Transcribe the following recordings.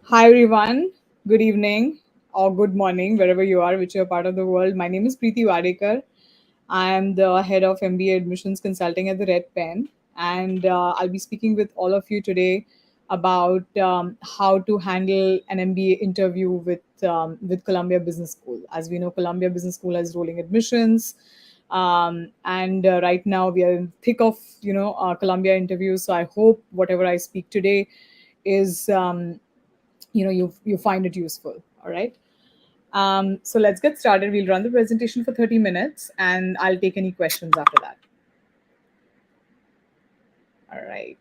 Hi, everyone. Good evening or good morning, wherever you are, whichever part of the world. My name is Preeti Wadekar. I am the head of MBA Admissions Consulting at the Red Pen, and I'll be speaking with all of you today about how to handle an MBA interview with Columbia Business School. As we know, Columbia Business School has rolling admissions, and right now we are in thick of Columbia interviews. So I hope whatever I speak today is you find it useful. All right. So let's get started. We'll run the presentation for 30 minutes and I'll take any questions after that. All right.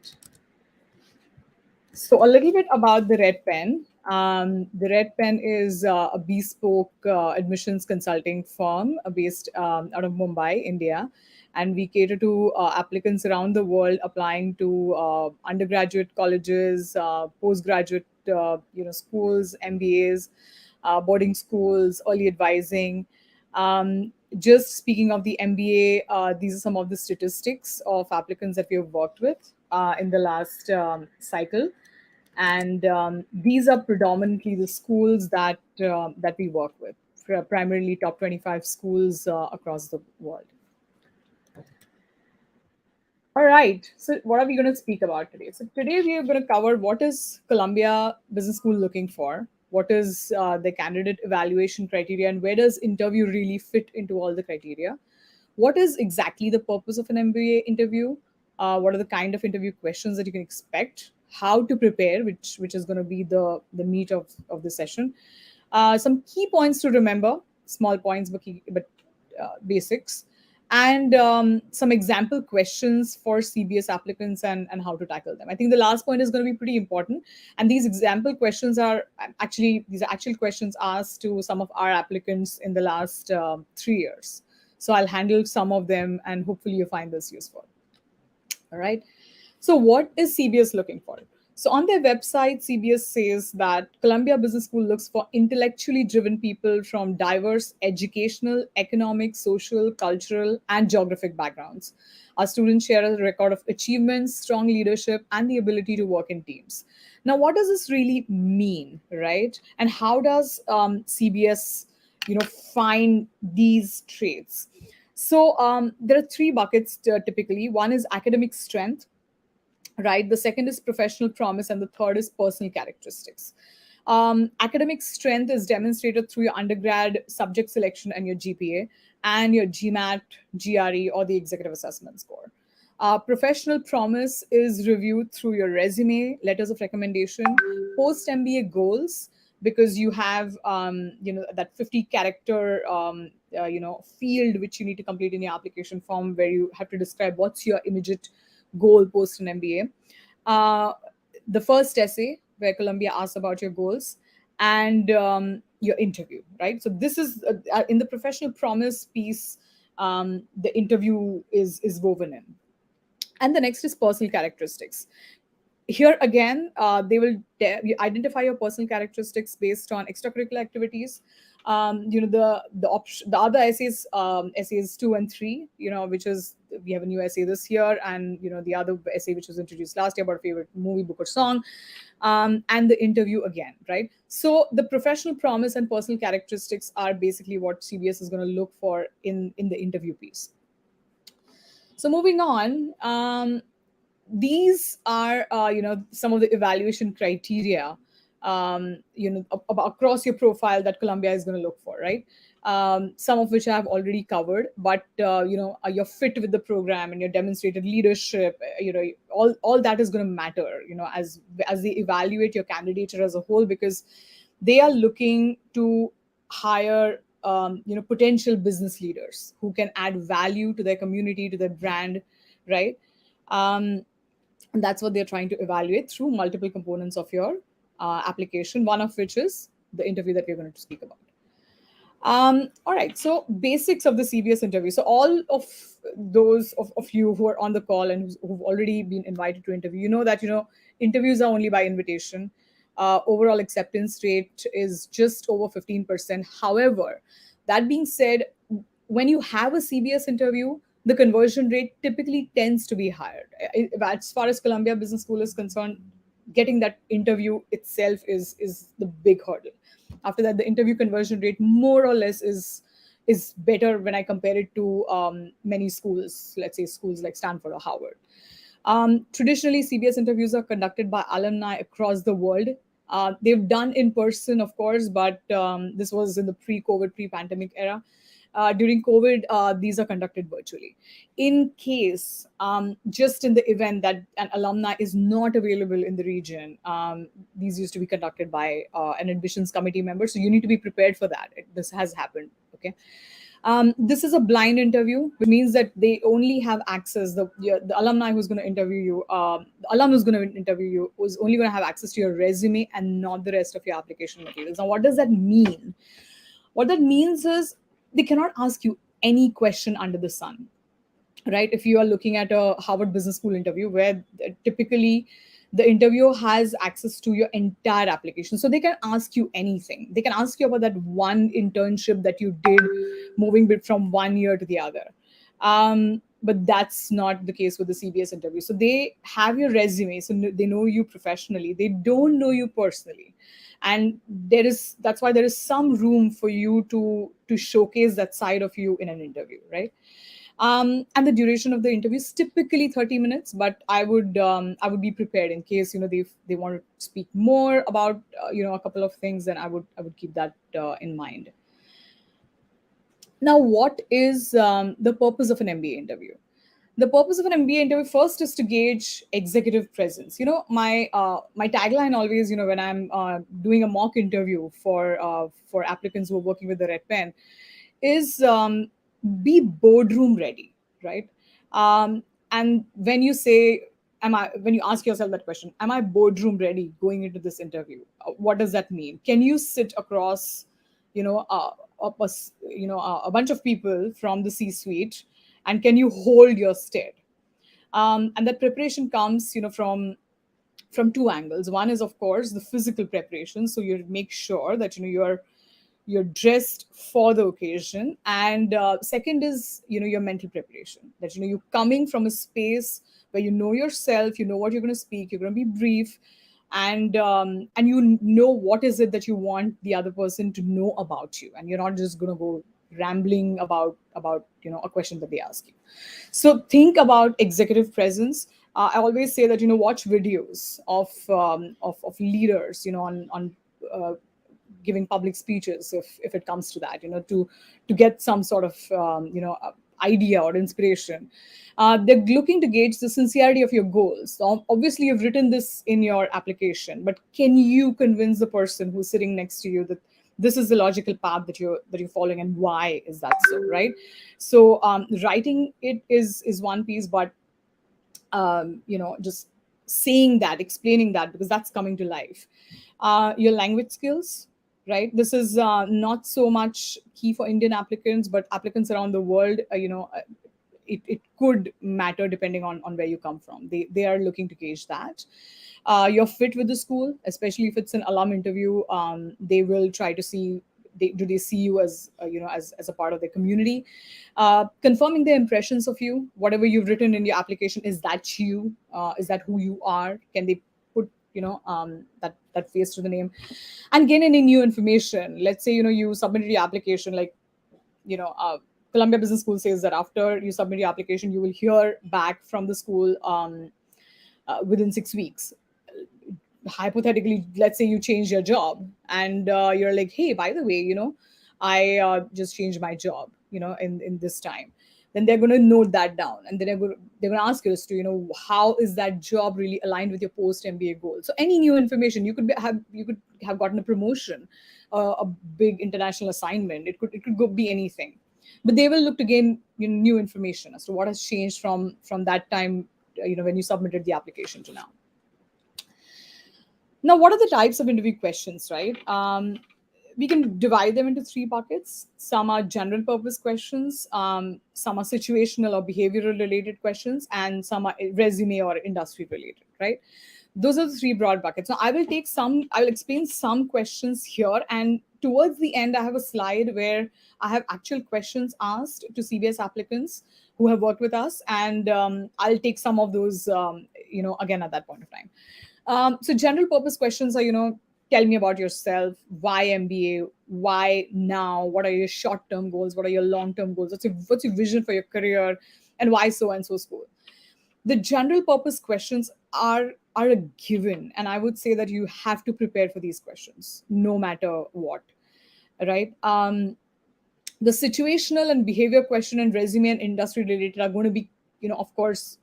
So a little bit about the Red Pen. The Red Pen is a bespoke admissions consulting firm based out of Mumbai, India, and we cater to applicants around the world applying to undergraduate colleges, postgraduate schools, MBAs, boarding schools, early advising. Just speaking of the MBA, these are some of the statistics of applicants that we have worked with in the last cycle, and these are predominantly the schools that we work with, primarily top 25 schools across the world. All right. So, what are we going to speak about today? So, today we are going to cover what is Columbia Business School looking for, what is the candidate evaluation criteria, and where does interview really fit into all the criteria? What is exactly the purpose of an MBA interview? What are the kind of interview questions that you can expect? How to prepare, which is going to be the meat of the session. Some key points to remember, small points, but basics, and some example questions for CBS applicants and how to tackle them. I think the last point is going to be pretty important. And these example questions are these are actual questions asked to some of our applicants in the last 3 years. So I'll handle some of them and hopefully you find this useful. All right. So what is CBS looking for? So on their website, CBS says that Columbia Business School looks for intellectually driven people from diverse educational, economic, social, cultural, and geographic backgrounds. Our students share a record of achievements, strong leadership, and the ability to work in teams. Now, what does this really mean, right? And how does CBS, find these traits? So there are three buckets typically. One is academic strength, right? The second is professional promise, and the third is personal characteristics. Academic strength is demonstrated through your undergrad subject selection and your GPA, and your GMAT, GRE, or the executive assessment score. Professional promise is reviewed through your resume, letters of recommendation, post MBA goals, because you have that 50 character field which you need to complete in your application form, where you have to describe what's your immediate goal post an MBA. The first essay where Columbia asks about your goals, and your interview, right? So this is in the professional promise piece, the interview is woven in. And the next is personal characteristics. Here again, they will you identify your personal characteristics based on extracurricular activities. The other essays, essays 2 and 3, which is, we have a new essay this year, and the other essay which was introduced last year about a favorite movie, book, or song, and the interview again, right? So the professional promise and personal characteristics are basically what CBS is going to look for in the interview piece. So moving on, these are some of the evaluation criteria across your profile that Columbia is going to look for, right? Some of which I have already covered, but your fit with the program and your demonstrated leadership, all that is going to matter, as they evaluate your candidature as a whole, because they are looking to hire potential business leaders who can add value to their community, to their brand, right? And that's what they're trying to evaluate through multiple components of your application, one of which is the interview that we're going to speak about. All right, so basics of the CBS interview. So all of those of you who are on the call and who've already been invited to interview, that interviews are only by invitation. Overall acceptance rate is just over 15%. However, that being said, when you have a CBS interview, the conversion rate typically tends to be higher. As far as Columbia Business School is concerned, getting that interview itself is the big hurdle. After that, the interview conversion rate more or less is better when I compare it to many schools, let's say schools like Stanford or Harvard. Traditionally, CBS interviews are conducted by alumni across the world. They've done in person, of course, but this was in the pre-COVID, pre-pandemic era. During COVID, these are conducted virtually. In case, just in the event that an alumni is not available in the region, these used to be conducted by an admissions committee member. So you need to be prepared for that. This has happened. Okay. This is a blind interview, which means that they only have access. The alumni who's going to interview you, the alum who's going to interview you, is only going to have access to your resume and not the rest of your application materials. Now, what does that mean? What that means is they cannot ask you any question under the sun, right? If you are looking at a Harvard Business School interview, where typically the interviewer has access to your entire application, so they can ask you anything. They can ask you about that one internship that you did, moving from one year to the other. But that's not the case with the CBS interview. So they have your resume, so they know you professionally. They don't know you personally, and that's why there is some room for you to showcase that side of you in an interview, right? And the duration of the interview is typically 30 minutes, but I would be prepared in case they want to speak more about a couple of things. Then I would keep that in mind. Now, what is the purpose of an MBA interview? The purpose of an MBA interview first is to gauge executive presence. My tagline always, when I'm doing a mock interview for applicants who are working with the Red Pen, is be boardroom ready, right? And when you say, when you ask yourself that question, am I boardroom ready going into this interview? What does that mean? Can you sit across, a bunch of people from the C-suite, and can you hold your stare? And that preparation comes, from two angles. One is, of course, the physical preparation. So you make sure that you're dressed for the occasion, and second is your mental preparation, that you're coming from a space where you know yourself, you know what you're going to speak, you're going to be brief, and you know what is it that you want the other person to know about you, and you're not just going to go rambling about a question that they ask you. So think about executive presence. I always say that watch videos of leaders on giving public speeches, if it comes to that, to get some sort of idea or inspiration. They're looking to gauge the sincerity of your goals. So obviously you've written this in your application, but can you convince the person who's sitting next to you that this is the logical path that you're following, and why is that so, right? So writing it is one piece, but just saying that, explaining that, because that's coming to life. Your language skills, right? This is not so much key for Indian applicants, but applicants around the world, it could matter depending on where you come from. They are looking to gauge that. Your fit with the school, especially if it's an alum interview, they will try to see, do they see you as as a part of the community. Confirming their impressions of you, whatever you've written in your application, is that you? Is that who you are? Can they put that face to the name? And gain any new information. Let's say you submitted your application, like Columbia Business School says that after you submit your application, you will hear back from the school within 6 weeks. Hypothetically, let's say you change your job, and you're like, hey, by the way, I just changed my job, in this time. Then they're going to note that down, and then they're going to ask us to, how is that job really aligned with your post MBA goal? So any new information, you could have gotten a promotion, a big international assignment. It could be anything, but they will look to gain new information as to what has changed from that time, when you submitted the application to now. Now, what are the types of interview questions, right? We can divide them into 3 buckets. Some are general purpose questions, some are situational or behavioral related questions, and some are resume or industry related, right? Those are the 3 broad buckets. Now, I will explain some questions here, and towards the end, I have a slide where I have actual questions asked to CBS applicants who have worked with us, and I'll take some of those, again at that point of time. So general purpose questions are, tell me about yourself, why MBA, why now, what are your short term goals, what are your long term goals, what's your vision for your career, and why so and so school. The general purpose questions are a given, and I would say that you have to prepare for these questions no matter what, right? The situational and behavior question and resume and industry related are going to be, of course,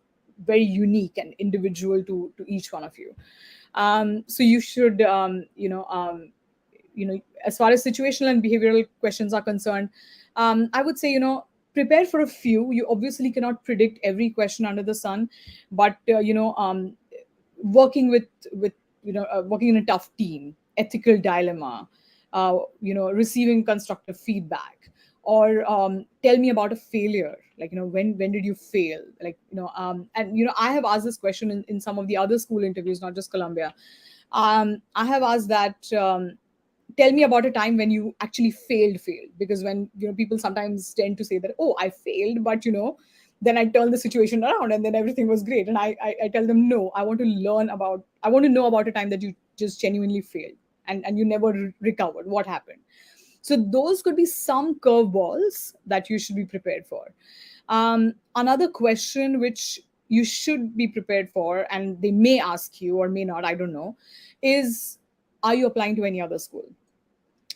very unique and individual to each one of you. So you should, as far as situational and behavioral questions are concerned, I would say, prepare for a few. You obviously cannot predict every question under the sun, but working with working in a tough team, ethical dilemma, receiving constructive feedback, or tell me about a failure, like, when did you fail, like, and I have asked this question in some of the other school interviews, not just Columbia. I have asked that, tell me about a time when you actually failed, because when, people sometimes tend to say that, oh, I failed, but then I turn the situation around and then everything was great, and I tell them, no, I want to know about a time that you just genuinely failed, and you never recovered. What happened? So those could be some curveballs that you should be prepared for. Another question which you should be prepared for, and they may ask you or may not, I don't know, is, are you applying to any other school?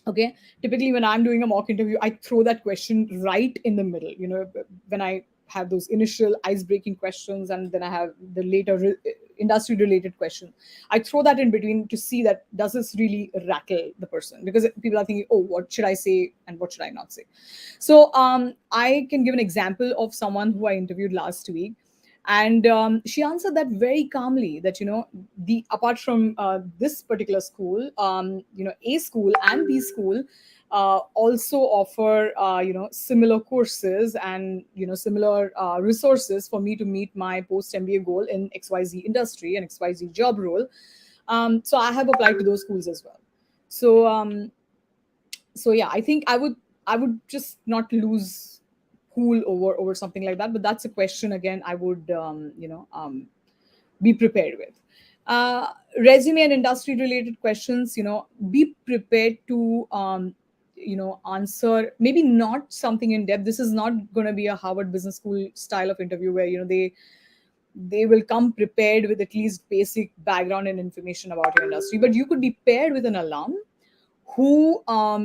Okay. Typically, when I'm doing a mock interview, I throw that question right in the middle. When I have those initial ice breaking questions, and then I have the later industry related question, I throw that in between to see that does this really rattle the person, because people are thinking, oh, what should I say and what should I not say. So I can give an example of someone who I interviewed last week, and she answered that very calmly, that, the apart from this particular school, A school and B school also offer similar courses and similar resources for me to meet my post MBA goal in XYZ industry and XYZ job role. So I have applied to those schools as well. So yeah, I think I would just not lose cool over something like that. But that's a question, again, I would be prepared with. Resume and industry related questions, be prepared to answer, maybe not something in depth. This is not going to be a Harvard Business School style of interview where they will come prepared with at least basic background and information about your industry, but you could be paired with an alum who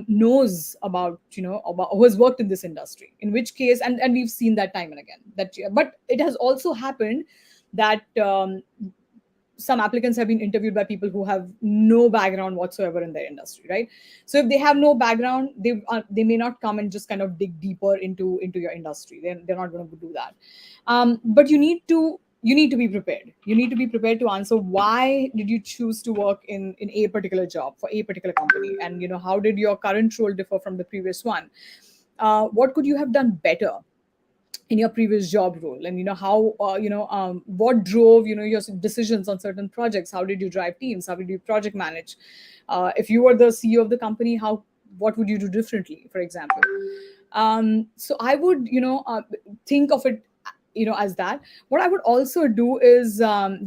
knows about who has worked in this industry, in which case, and we've seen that time and again, that, but it has also happened that some applicants have been interviewed by people who have no background whatsoever in their industry, right? So if they have no background, they may not come and just kind of dig deeper into your industry. They're not going to do that. But you need to be prepared. You need to be prepared to answer, why did you choose to work in a particular job for a particular company, and how did your current role differ from the previous one? What could you have done better in your previous job role, and how what drove your decisions on certain projects? How did you drive teams? How did you project manage? If you were the CEO of the company, what would you do differently, for example? So I would think of it as that. What I would also do is I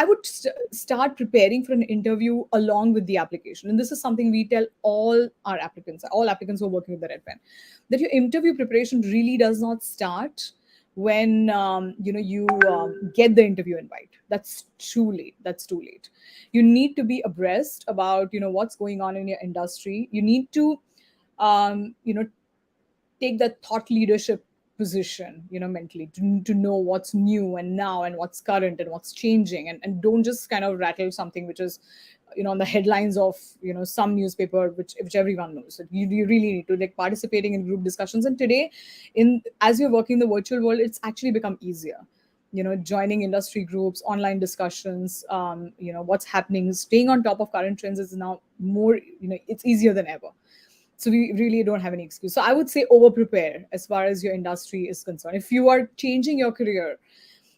would start preparing for an interview along with the application. And this is something we tell all applicants who are working with the Red Pen, that your interview preparation really does not start when you get the interview invite. That's too late. You need to be abreast about what's going on in your industry. You need to um, you know take that thought leadership position, mentally, to know what's new and now, and what's current and what's changing, and don't just kind of rattle something which is on the headlines of some newspaper, which everyone knows. So you really need to, like, participating in group discussions. And today, as you're working in the virtual world, it's actually become easier, joining industry groups, online discussions, what's happening, staying on top of current trends is now more, it's easier than ever. So we really don't have any excuse. So I would say over prepare as far as your industry is concerned. If you are changing your career,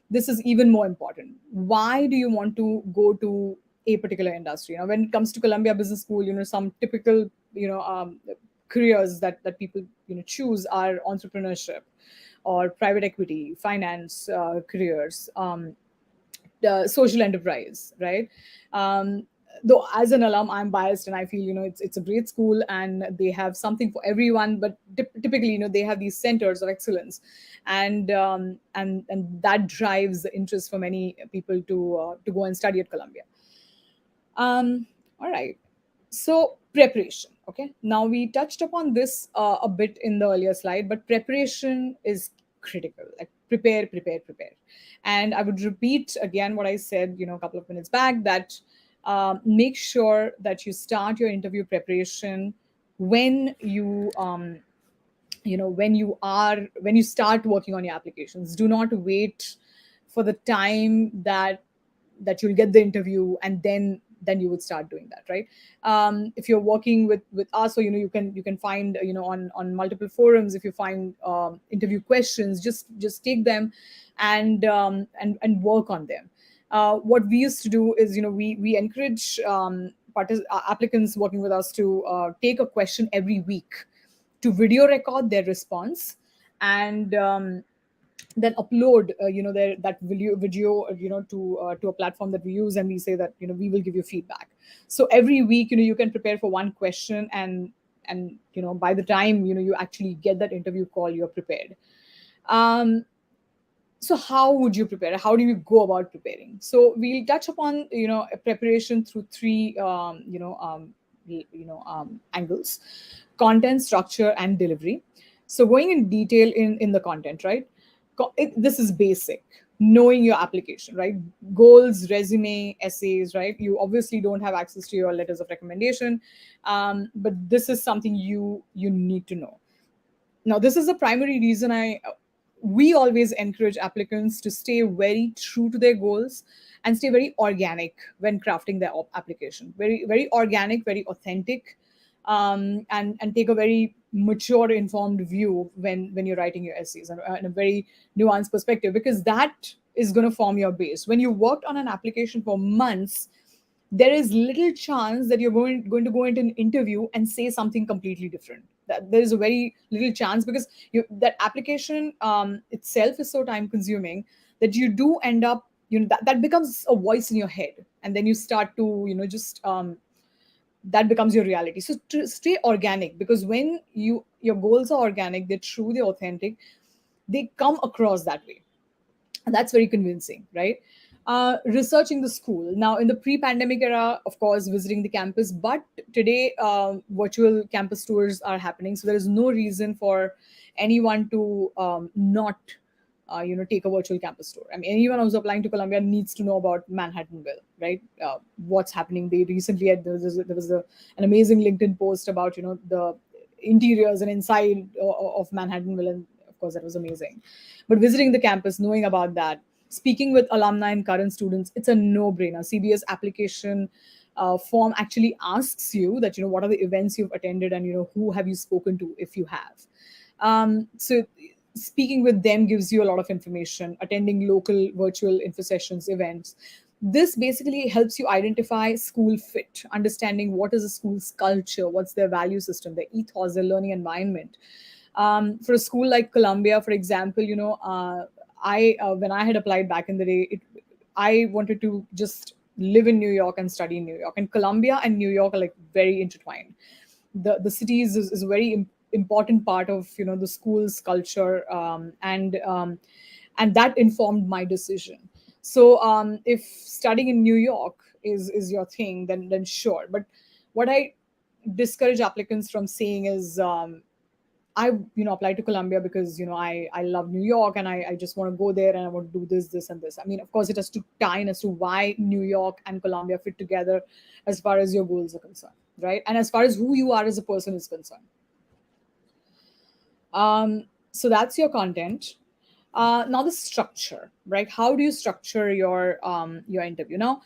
this is even more important. Why do you want to go to a particular industry. When it comes to Columbia Business School, some typical careers that people choose are entrepreneurship or private equity, finance careers, social enterprise, right? Um, though as an alum, I'm biased and I feel it's a great school and they have something for everyone. But typically, they have these centers of excellence, and that drives the interest for many people to go and study at Columbia. All right. So preparation. Okay. Now we touched upon this a bit in the earlier slide, but preparation is critical. Like prepare, prepare, prepare. And I would repeat again what I said, a couple of minutes back, that make sure that you start your interview preparation when when you start working on your applications. Do not wait for the time that you'll get the interview and then you would start doing that, right? If you're working with us, or you can find on multiple forums. If you find interview questions, just take them and work on them. What we used to do is we encourage applicants working with us to take a question every week, to video record their response, and then upload that video to a platform that we use, and we say that we will give you feedback. So every week you can prepare for one question, and by the time you actually get that interview call, you're prepared. So how would you prepare? How do you go about preparing? So we'll touch upon a preparation through three angles: content, structure, and delivery. So going in detail in the content, right? This is basic: knowing your application, right? Goals, resume, essays, right? You obviously don't have access to your letters of recommendation, but this is something you need to know. Now, this is the primary reason we always encourage applicants to stay very true to their goals and stay very organic when crafting their application. Very, very organic, very authentic, and take a very mature, informed view when you're writing your essays, and a very nuanced perspective, because that is going to form your base. When you worked on an application for months, there is little chance that you're going to go into an interview and say something completely different. That there is a very little chance, because that application itself is so time consuming that you do end up that becomes a voice in your head, and then you start to just that becomes your reality. So to stay organic, because when your goals are organic, they're true, they're authentic, they come across that way, and that's very convincing, right? Researching the school. Now, in the pre-pandemic era, of course, visiting the campus, but today virtual campus tours are happening, so there is no reason for anyone to not take a virtual campus tour. I mean, anyone who's applying to Columbia needs to know about Manhattanville, right? What's happening? They recently had an amazing LinkedIn post about the interiors and inside of Manhattanville, and of course that was amazing. But visiting the campus, knowing about that, speaking with alumni and current students, it's a no-brainer. CBS application form actually asks you that what are the events you've attended, and who have you spoken to if you have. So speaking with them gives you a lot of information. Attending local virtual info sessions, events, this basically helps you identify school fit, understanding what is a school's culture, what's their value system, their ethos, their learning environment. For a school like Columbia, for example, I when I had applied back in the day, I wanted to just live in New York and study in New York, and Columbia and New York are like very intertwined. The cities is a very important part of the school's culture, and that informed my decision. So if studying in New York is your thing, then sure. But what I discourage applicants from saying is, I applied to Columbia because I love New York, and I just want to go there, and I want to do this and this. I mean, of course, it has to tie in as to why New York and Columbia fit together as far as your goals are concerned, right? And as far as who you are as a person is concerned. So that's your content. Now the structure, right? How do you structure your interview? Now,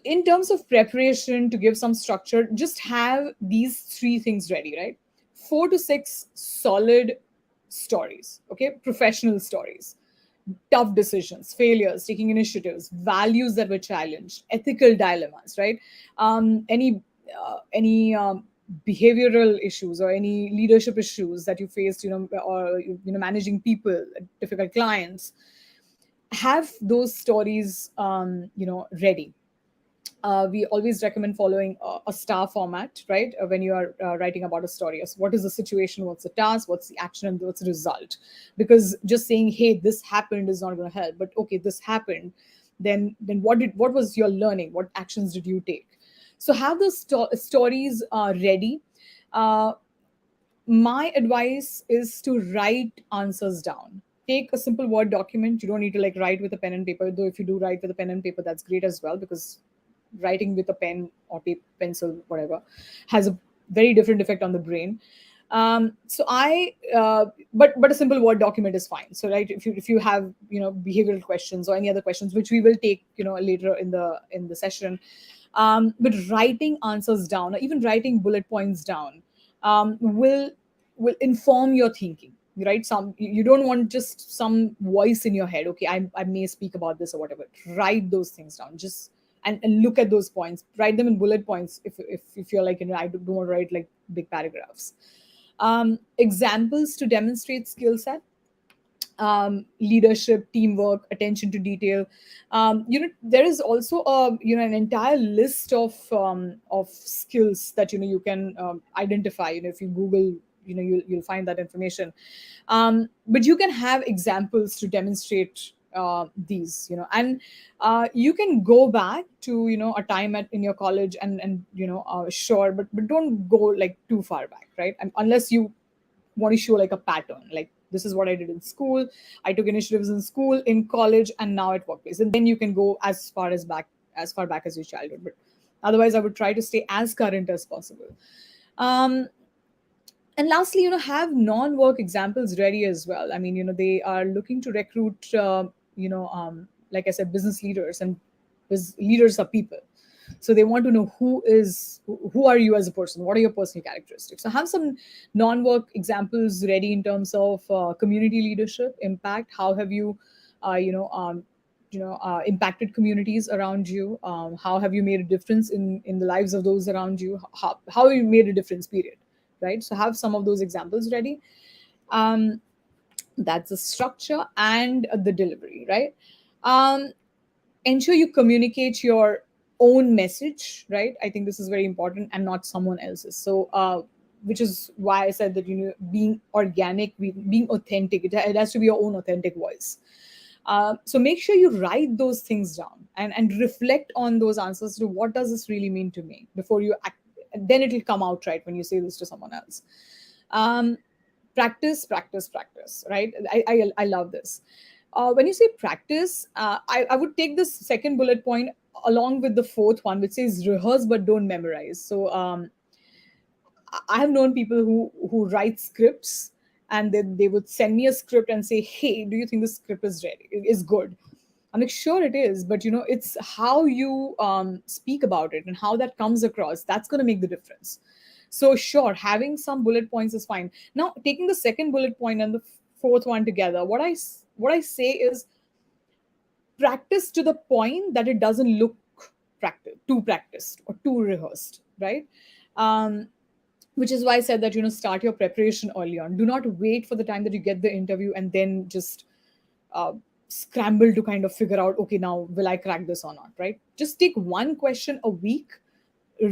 in terms of preparation, to give some structure, just have these three things ready, right? 4 to 6 solid stories, okay? Professional stories. tough decisions, failures, taking initiatives, values that were challenged, ethical dilemmas, right? Any behavioral issues or any leadership issues that you faced, or managing people, difficult clients. Have those stories, ready. We always recommend following a star format, right? When you are writing about a story. So what is the situation? What's the task? What's the action? And what's the result? Because just saying, "Hey, this happened," is not going to help. But okay, this happened. Then what was your learning? What actions did you take? So have those stories ready. Uh, my advice is to write answers down. Take a simple word document. You don't need to like write with a pen and paper, though if you do write with a pen and paper, that's great as well, because writing with a pen or pencil, whatever, has a very different effect on the brain. So I but a simple word document is fine. So right, if you have behavioral questions or any other questions, which we will take later in the session, but writing answers down or even writing bullet points down will inform your thinking, right? You don't want just some voice in your head. Okay, I may speak about this or whatever. Write those things down, just and look at those points, write them in bullet points. If you're like, I don't want to write like big paragraphs. Examples to demonstrate skill set: leadership, teamwork, attention to detail. There is also an entire list of skills that you can identify. If you Google, you'll find that information. But you can have examples to demonstrate these, and you can go back to a time in your college and sure, but don't go like too far back, right? And unless you want to show like a pattern, like this is what I did in school, I took initiatives in school, in college, and now at workplace, and then you can go as far back as your childhood. But otherwise I would try to stay as current as possible. um, and lastly, have non-work examples ready as well. I mean, they are looking to recruit like I said, business leaders, and leaders are people. So they want to know who are you as a person, what are your personal characteristics. So have some non-work examples ready in terms of community leadership impact. How have you impacted communities around you? How have you made a difference in the lives of those around you? How have you made a difference, period, right? So have some of those examples ready. um, that's the structure and the delivery, right? um, Ensure you communicate your own message, right? I think this is very important, and not someone else's. So which is why I said that being organic, being authentic, it has to be your own authentic voice. So make sure you write those things down and reflect on those answers to what does this really mean to me before you act. Then it'll come out right when you say this to someone else. um, Practice, practice, practice, right? I love this. When you say practice, I would take this second bullet point along with the fourth one, which says rehearse but don't memorize. So I have known people who write scripts, and then they would send me a script and say, "Hey, do you think the script is ready? Is good?" I'm like, "Sure, it is, but it's how you speak about it and how that comes across. That's going to make the difference." So sure, having some bullet points is fine. Now, taking the second bullet point and the fourth one together, what I say is practice to the point that it doesn't look too practiced or too rehearsed, right? Um, which is why I said that start your preparation early on. Do not wait for the time that you get the interview and then just uh, scramble to kind of figure out, okay, now will I crack this or not, right? Just take one question a week,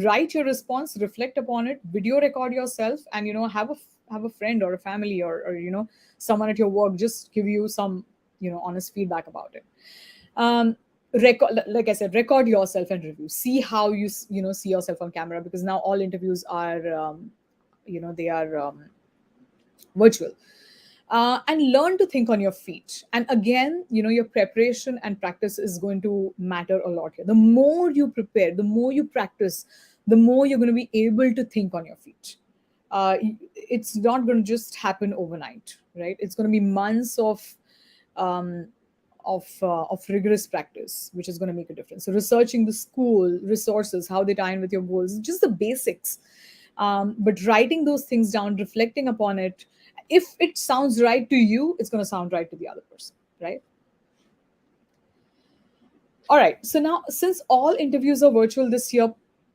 write your response, reflect upon it, video record yourself, and have a friend or a family, or someone at your work just give you some honest feedback about it. Record, like I said, record yourself and review. See how you see yourself on camera, because now all interviews are they are virtual. And learn to think on your feet. And again, your preparation and practice is going to matter a lot here. The more you prepare, the more you practice, the more you're going to be able to think on your feet. It's not going to just happen overnight, right? It's going to be months um, of rigorous practice, which is going to make a difference. So researching the school resources, how they tie in with your goals, just the basics. But writing those things down, reflecting upon it, if it sounds right to you, it's going to sound right to the other person, right? All right. So now, since all interviews are virtual this year,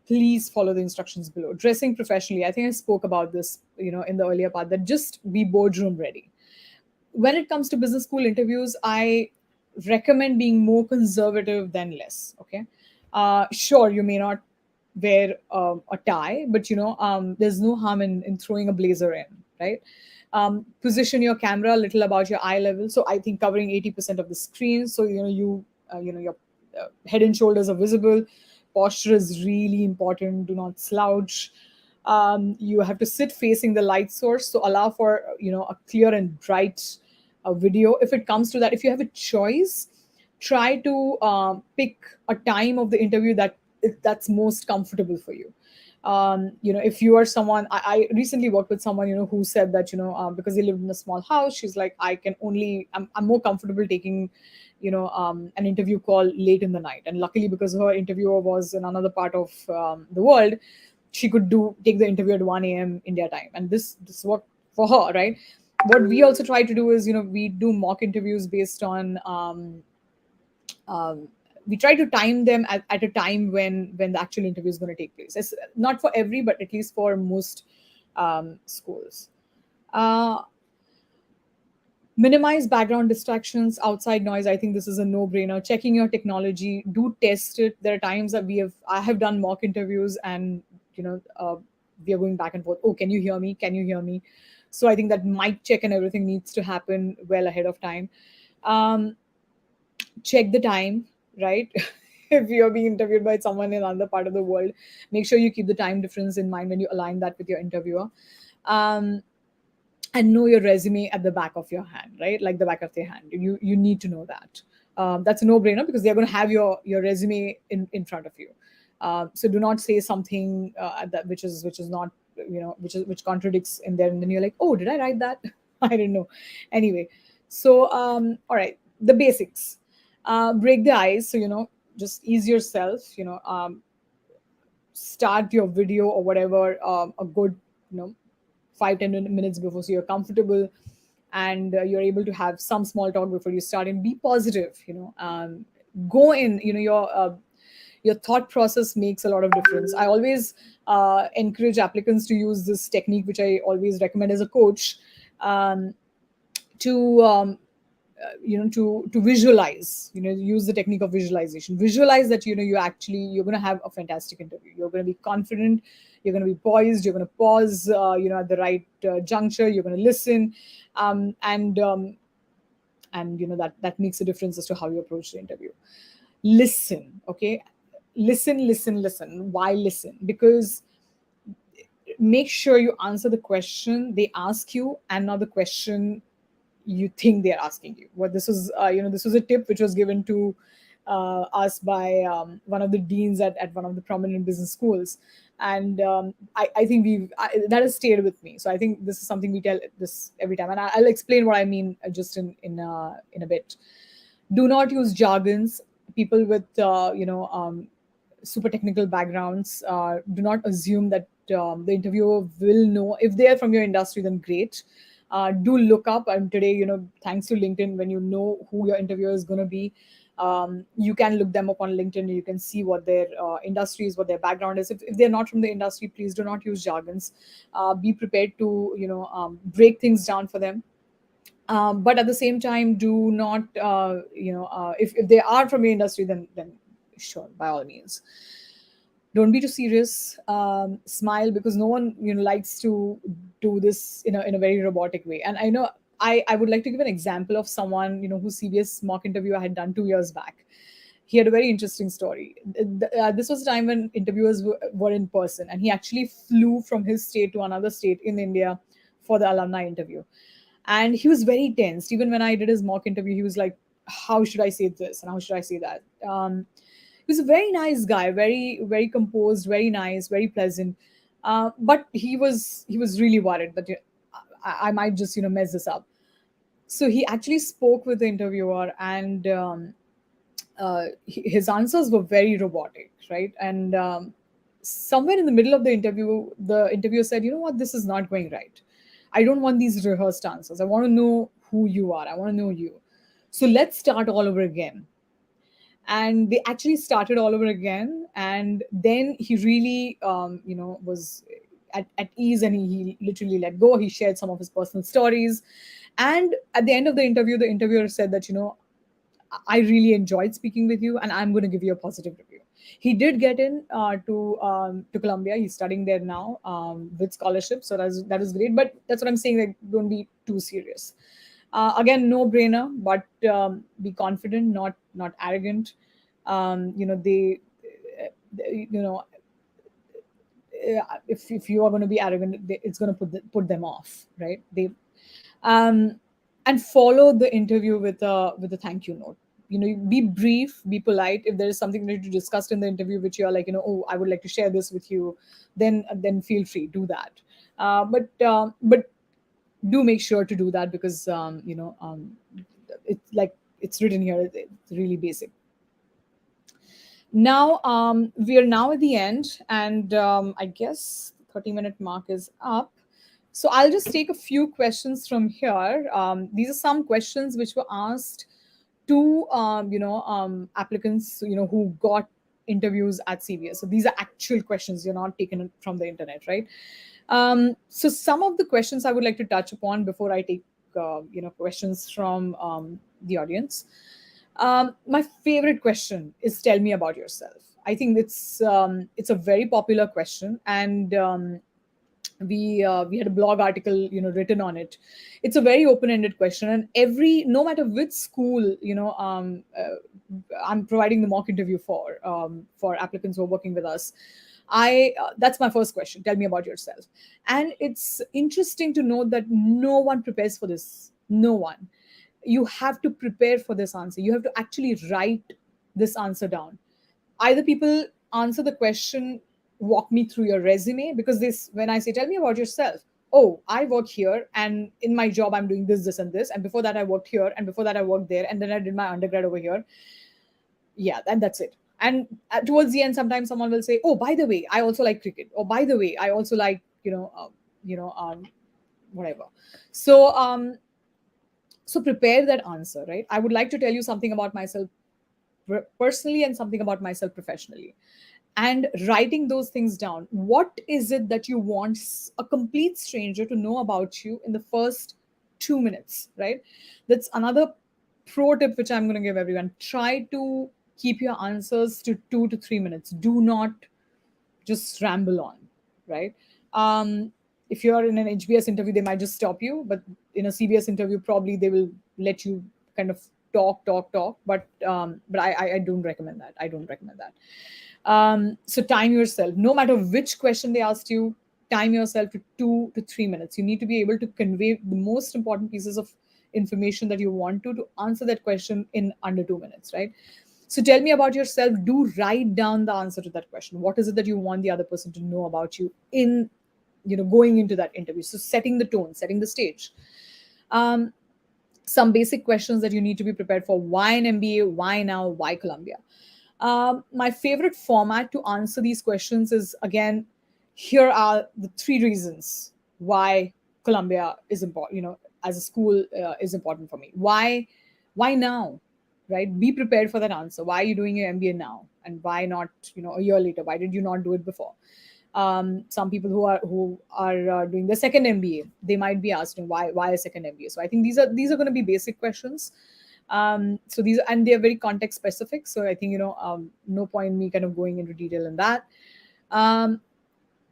please follow the instructions below. Dressing professionally. I think I spoke about this, in the earlier part, that just be boardroom ready. When it comes to business school interviews, I recommend being more conservative than less. Okay. Sure, you may not wear a tie, but there's no harm in throwing a blazer in, right? Position your camera a little about your eye level. So I think covering 80% of the screen. So, your head and shoulders are visible. Posture is really important. Do not slouch. You have to sit facing the light source. So allow for, a clear and bright video. If it comes to that, if you have a choice, try to pick a time of the interview that's most comfortable for you. If you are someone, I recently worked with someone, who said that, because he lived in a small house, she's like, I'm more comfortable taking, an interview call late in the night. And luckily, because her interviewer was in another part of the world, she could take the interview at 1 a.m. India time. And this worked for her, right? What we also try to do is, we do mock interviews based on, um, we try to time them at a time when the actual interview is going to take place. It's not for every, but at least for most schools. Uh, Minimize background distractions, outside noise. I think this is a no-brainer. Checking your technology, do test it. There are times that I have done mock interviews, and we are going back and forth. Oh, can you hear me? Can you hear me? So I think that mic check and everything needs to happen well ahead of time. Um, Check the time, right? If you're being interviewed by someone in another part of the world, make sure you keep the time difference in mind when you align that with your interviewer. Um, and know your resume at the back of your hand, right? Like the back of their hand. You need to know that. That's a no-brainer because they're going to have your resume in front of you. So do not say something that which is not, which contradicts in there, and then you're like, oh, did I write that? I didn't know. Anyway, so all right, the basics. Break the ice. So just ease yourself. Start your video or whatever a good 5-10 minutes before, so you're comfortable, and you're able to have some small talk before you start, and be positive. Go in, your thought process makes a lot of difference. I always encourage applicants to use this technique, which I always recommend as a coach, um, to to visualize, use the technique of visualization. Visualize that, you're going to have a fantastic interview. You're going to be confident, you're going to be poised, you're going to pause at the right juncture, you're going to listen, and that makes a difference as to how you approach the interview. Listen. Okay. Listen. Why listen? Because make sure you answer the question they ask you, and not the question you think they're asking you. Well, this was a tip which was given to us by one of the deans at one of the prominent business schools, and I think that has stayed with me. So I think this is something we tell this every time, and I'll explain what I mean just in a bit. Do not use jargons. People with super technical backgrounds, do not assume that the interviewer will know. If they are from your industry, then great. Do look up, and today, thanks to LinkedIn, when you know who your interviewer is going to be, you can look them up on LinkedIn. You can see what their industry is, what their background is. If they're not from the industry, please do not use jargons. Be prepared to break things down for them, but at the same time, do not if they are from your industry, then sure, by all means, don't be too serious. Smile, because no one likes to do this in a very robotic way. And I know, I would like to give an example of someone whose CBS mock interview I had done 2 years back. He had a very interesting story. This was a time when interviewers were in person, and he actually flew from his state to another state in India for the alumni interview. And he was very tense. Even when I did his mock interview, he was like, how should I say this and how should I say that? He was a very nice guy, very very composed, very nice, very pleasant, but he was really worried that I might just mess this up. So he actually spoke with the interviewer, and his answers were very robotic, right? And somewhere in the middle of the interview, the interviewer said, you know what, this is not going right. I don't want these rehearsed answers. I want to know who you are. I want to know you. So let's start all over again. and they actually started all over again. And then he really was at ease, and he literally let go. He shared some of his personal stories, and at the end of the interview, the interviewer said that, I really enjoyed speaking with you, and I'm going to give you a positive review. He did get in to Columbia. He's studying there now with scholarship, so that is great. But that's what I'm saying. Like, don't be too serious. Again, no brainer, but be confident, not arrogant. You know, if you are going to be arrogant, it's going to put them off, right? Um, and follow the interview with a thank you note. Be brief, be polite. If there is something that you discussed in the interview which you are like, oh, I would like to share this with you, then feel free, do that. But do make sure to do that, because it's like it's written here. It's really basic. Now, we are now at the end, and I guess the 30-minute mark is up. So I'll just take a few questions from here. These are some questions which were asked to applicants who got interviews at CBS. So these are actual questions. You're not taken it from the internet, right? So some of the questions I would like to touch upon before I take questions from the audience. My favorite question is, tell me about yourself. I think it's a very popular question, and we had a blog article written on it. It's a very open-ended question, and no matter which school I'm providing the mock interview for applicants who are working with us. I That's my first question: tell me about yourself. And it's interesting to note that no one prepares for this. No one. You have to prepare for this answer. You have to actually write this answer down. Either people answer the question, walk me through your resume, because this when I say tell me about yourself, oh, I work here, and in my job I'm doing this and this, and before that I worked here, and before that I worked there, and then I did my undergrad over here. Yeah, and that's it. And towards the end, sometimes someone will say, oh, by the way, I also like cricket, or by the way, I also like whatever. So um so prepare that answer, right? I would like to tell you something about myself personally and something about myself professionally, and writing those things down. What is it that you want a complete stranger to know about you in the first 2 minutes, right? That's another pro tip which I'm going to give everyone. Try to keep your answers to 2 to 3 minutes. Do not just ramble on, right? If you're in an HBS interview, they might just stop you, but in a CBS interview, probably they will let you kind of talk. But I don't recommend that. I don't recommend that. So time yourself. No matter which question they asked you, time yourself to 2 to 3 minutes. You need to be able to convey the most important pieces of information that you want to answer that question in under 2 minutes, right? So tell me about yourself. Do write down the answer to that question. What is it that you want the other person to know about you in going into that interview? So setting the tone, setting the stage. Um, some basic questions that you need to be prepared for: why an MBA, why now, why Columbia? My favorite format to answer these questions is, again, here are the three reasons why Columbia is important, as a school is important for me. Why now, right? Be prepared for that answer. Why are you doing your MBA now? And why not, a year later? Why did you not do it before? Some people who are doing the second MBA, they might be asking why a second MBA. So I think these are going to be basic questions. So these, and they're very context specific. So I think no point me kind of going into detail in that.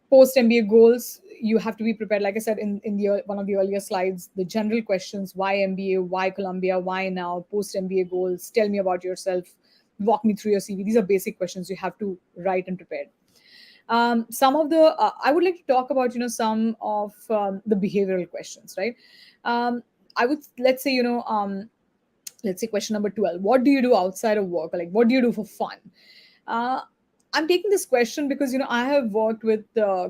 Post MBA goals, you have to be prepared. Like I said in one of the earlier slides, the general questions: why MBA, why Columbia, why now? Post MBA goals, tell me about yourself, walk me through your CV. These are basic questions you have to write and prepare. Some of the I would like to talk about some of the behavioral questions, right? I would let's say question number 12: what do you do outside of work? Like, what do you do for fun? uh, I'm taking this question because I have worked with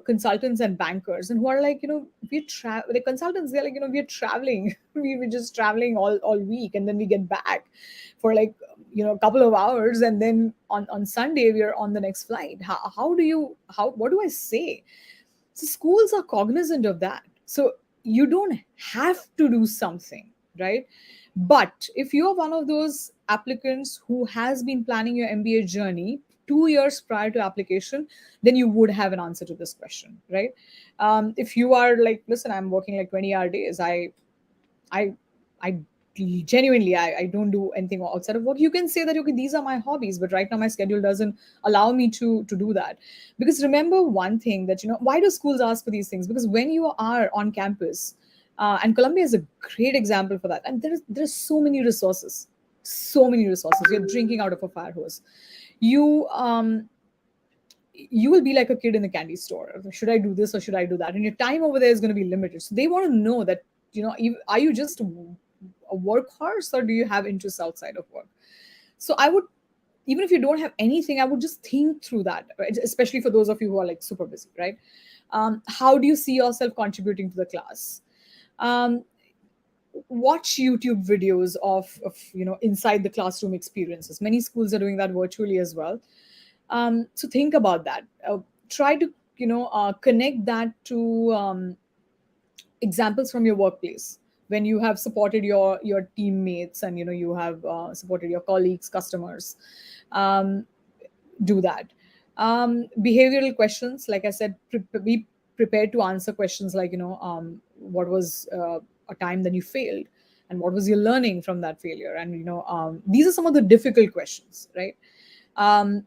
consultants and bankers, and who are like, the consultants, they're like, we're traveling. We're just traveling all week, and then we get back for like a couple of hours, and then on Sunday we are on the next flight. How what do I say? So schools are cognizant of that. So you don't have to do something, right? But if you're one of those applicants who has been planning your MBA journey 2 years prior to application, then you would have an answer to this question, right? If you are like, listen, I'm working like 20-hour days, I I genuinely I don't do anything outside of work. You can say that, okay, these are my hobbies, but right now my schedule doesn't allow me to do that. Because remember one thing, that why do schools ask for these things? Because when you are on campus, and Columbia is a great example for that, and there's so many resources. You're drinking out of a fire hose. You um you will be like a kid in the candy store. Should I do this or should I do that? And your time over there is going to be limited. So they want to know that, are you just a workhorse, or do you have interests outside of work? So I would, even if you don't have anything, I would just think through that, right? Especially for those of you who are like super busy, right? How do you see yourself contributing to the class? Um, watch YouTube videos of inside the classroom experiences. Many schools are doing that virtually as well. So think about that. Try to connect that to examples from your workplace, when you have supported your teammates, and you have supported your colleagues, customers. um, do that. Behavioral questions, like I said, be prepared to answer questions like, what was a time that you failed, and what was your learning from that failure? And these are some of the difficult questions, right? um,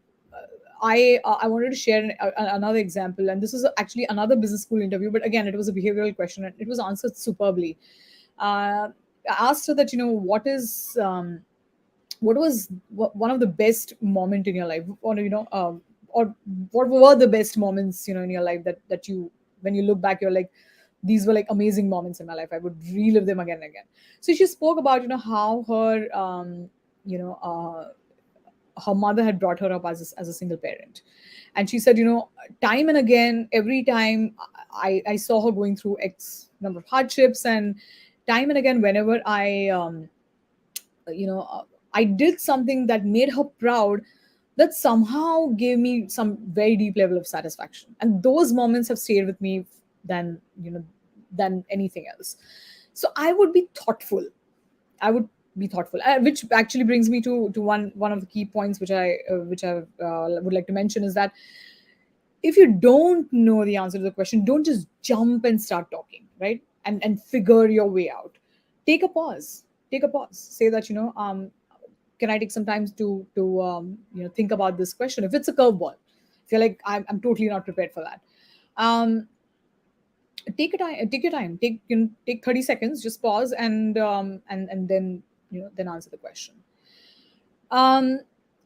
I wanted to share another example, and this is actually another business school interview, but again, it was a behavioral question, and it was answered superbly. I asked her that, what was one of the best moment in your life, or what were the best moments, in your life, that you, when you look back, you're like, these were like amazing moments in my life, I would relive them again and again. So she spoke about, how you know her mother had brought her up as a single parent. And she said, time and again, every time I saw her going through X number of hardships, and time and again, whenever you know uh, I did something that made her proud, that somehow gave me some very deep level of satisfaction, and those moments have stayed with me than than anything else. So I would be thoughtful. I would be thoughtful, which actually brings me to one of the key points, which I would like to mention, is that if you don't know the answer to the question, don't just jump and start talking, right? And figure your way out. Take a pause. Take a pause. Say that, can I take some time to think about this question? If it's a curveball, if you're like, I'm totally not prepared for that. Um, take a time. Take your time. Take 30 seconds. Just pause, and then then answer the question. Um,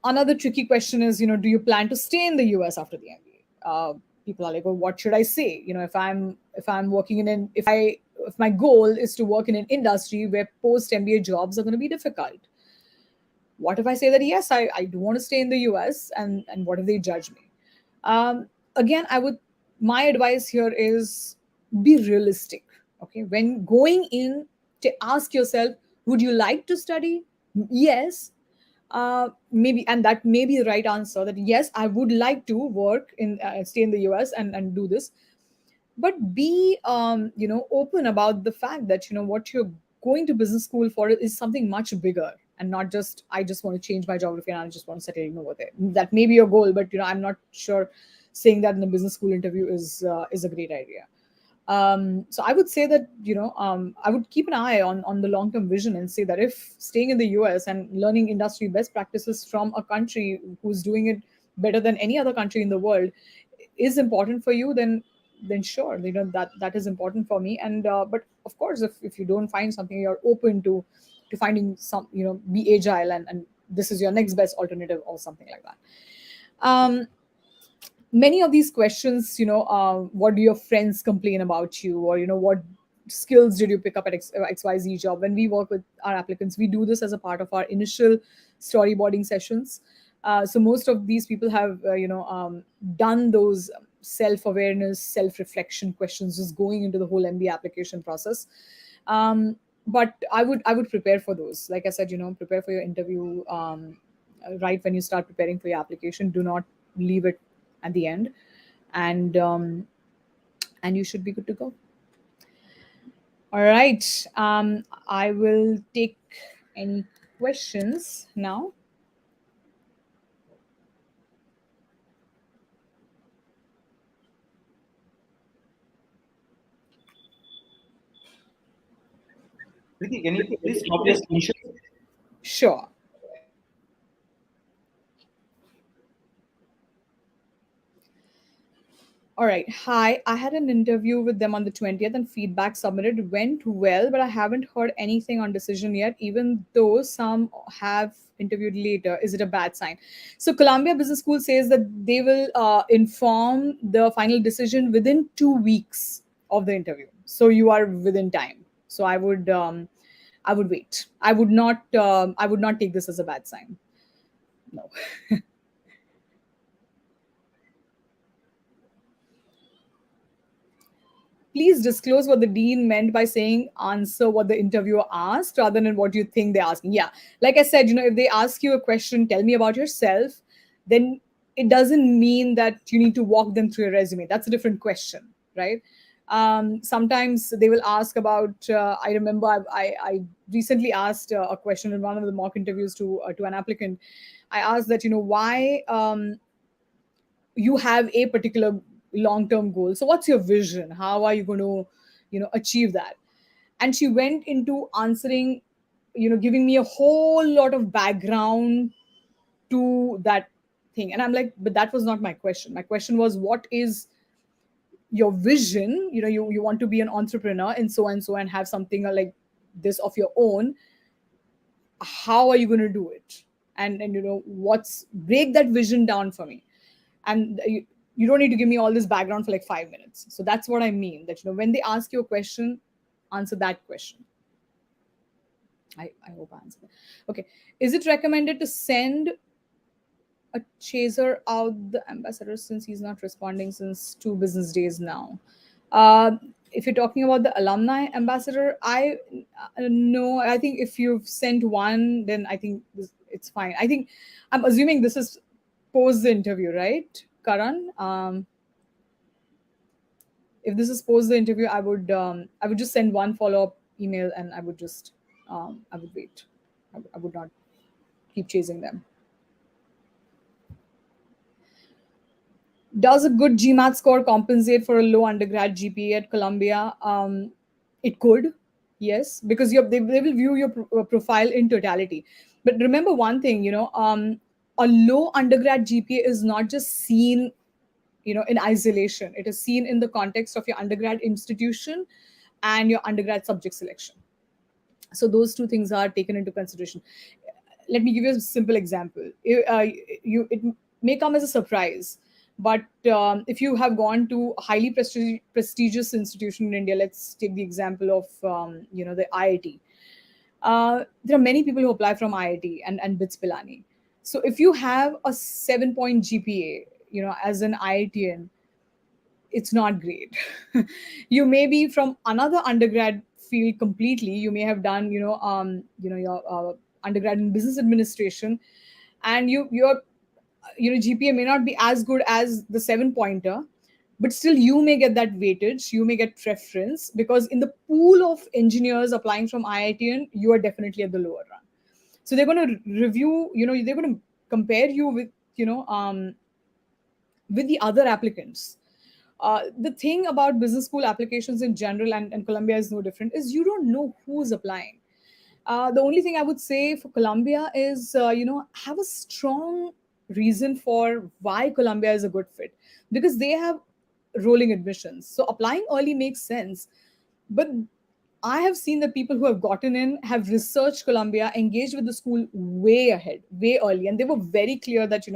Another tricky question is, do you plan to stay in the US after the MBA? People are like, well, what should I say? If I'm working in an if my goal is to work in an industry where post MBA jobs are going to be difficult, what if I say that yes, I do want to stay in the US, and what if they judge me? Again, my advice here is, be realistic. Okay, when going in, to ask yourself, would you like to study? Yes. Maybe, and that may be the right answer, that yes, I would like to work in stay in the US, and do this. But be open about the fact that, what you're going to business school for is something much bigger, and not just, I just want to change my geography and I just want to settle in over there. That may be your goal, but I'm not sure saying that in a business school interview is a great idea. So I would say that, I would keep an eye on the long term vision, and say that if staying in the US and learning industry best practices from a country who's doing it better than any other country in the world is important for you, then sure, that is important for me. And but of course, if you don't find something, you're open to finding some, be agile, and this is your next best alternative or something like that. um Many of these questions, what do your friends complain about you, or what skills did you pick up at XYZ job? When we work with our applicants, we do this as a part of our initial storyboarding sessions. So most of these people have done those self-awareness, self-reflection questions, just going into the whole MBA application process. But I would prepare for those. Like I said, prepare for your interview, right when you start preparing for your application. Do not leave it at the end, and you should be good to go. All right. I will take Any questions now? Preeti, can you please stop your screenshot? Sure. All right. Hi. I had an interview with them on the 20th and feedback submitted went well, but I haven't heard anything on decision yet, even though some have interviewed later. Is it a bad sign? So, Columbia Business School says that they will inform the final decision within 2 weeks of the interview. So, you are within time. So, I would wait. I would not take this as a bad sign. No. Please disclose what the dean meant by saying answer what the interviewer asked rather than what you think they're asking. Yeah, like I said, if they ask you a question, tell me about yourself, then it doesn't mean that you need to walk them through your resume. That's a different question, right? Sometimes they will ask about. I remember I recently asked a question in one of the mock interviews to an applicant. I asked that why you have a particular long term goal. So what's your vision? How are you going to achieve that? And she went into answering, giving me a whole lot of background to that thing. And I'm like, but that was not my question. My question was, what is your vision? You want to be an entrepreneur and so and have something like this of your own. How are you going to do it? And what's break that vision down for me. And you don't need to give me all this background for like 5 minutes. So that's what I mean, that when they ask you a question, answer that question. I hope I answered that. Okay. Is it recommended to send a chaser out the ambassador since he's not responding since 2 business days now? If you're talking about the alumni ambassador, I no, I think if you've sent one, then I think it's fine. I think I'm assuming this is post the interview, right, Karan? If this is post the interview, I would just send one follow up email and I would wait. I would not keep chasing them. Does a good GMAT score compensate for a low undergrad GPA at Columbia? It could, yes, because they will view your profile in totality. But remember one thing, a low undergrad GPA is not just seen, in isolation. It is seen in the context of your undergrad institution and your undergrad subject selection. So those two things are taken into consideration. Let me give you a simple example. It may come as a surprise, but if you have gone to a highly prestigious institution in India, let's take the example of the IIT. There are many people who apply from IIT and BITS Pilani. So if you have a 7-point GPA, as an IITian, it's not great. You may be from another undergrad field completely. You may have done your undergrad in business administration, and your GPA may not be as good as the 7 pointer, but still you may get that weightage, you may get preference, because in the pool of engineers applying from IITian, you are definitely at the lower run. So they're going to review, they're going to compare you with with the other applicants. The thing about business school applications in general, and Columbia is no different, is you don't know who's applying. The only thing I would say for Columbia is, have a strong reason for why Columbia is a good fit, because they have rolling admissions. So applying early makes sense. But I have seen that people who have gotten in have researched Columbia, engaged with the school way ahead, way early, and they were very clear that